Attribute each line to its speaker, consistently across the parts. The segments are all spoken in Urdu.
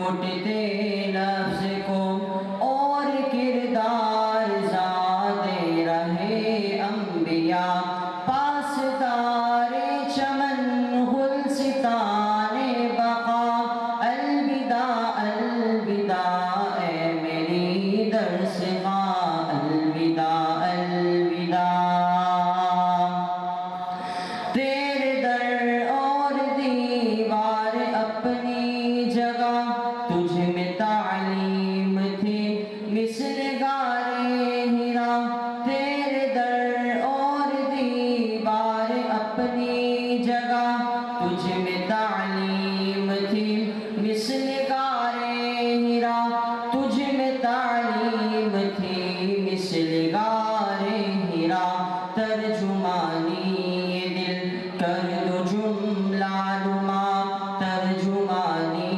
Speaker 1: لوٹتے نفس کو اور کردار زادے رہے انبیاء، پاسدار چمن گلستان بقا، الوداع الوداع اے میری درسگاہ، الوداع الوداع۔ تیرے در اور دیوار اپنی جگہ، تجھ میں تعلیم تھی مثل غارِ ہرا، تیرے در اور دیوار اپنی جگہ، تجھ میں تعلیم تھی مثل غارِ ہرا، تجھ میں تعلیم تھی مثل غارِ ہرا۔ ترجمانی دل کر دو جملہ نما، ترجمانی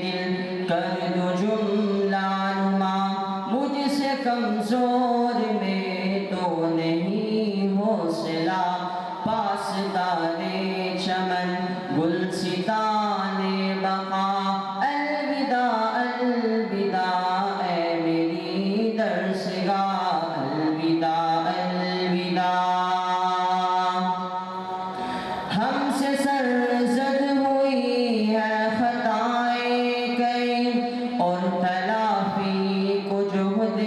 Speaker 1: دل کر دو جملہ نما، مجھ سے کمزور میں تو نہیں حوصلہ، پاسدار چمن گلستان بقا، الوداع الوداع اے میری درسگاہ، الوداع الوداع۔ ہم سے سرزد ہوئی ہے خطائیں کئی، اور تلافی کو جہد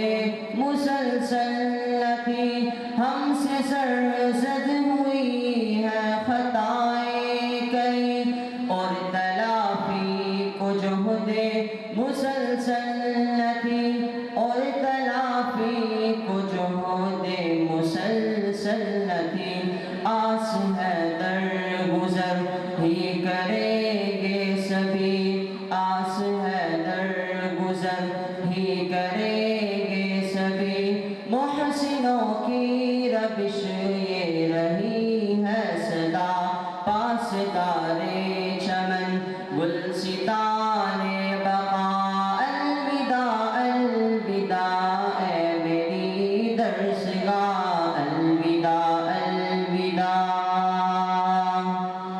Speaker 1: مسلسل تھی، ہم سے سرزد ہوئی ہے خطائیں کئی، اور تلافی کو جہد مسلسل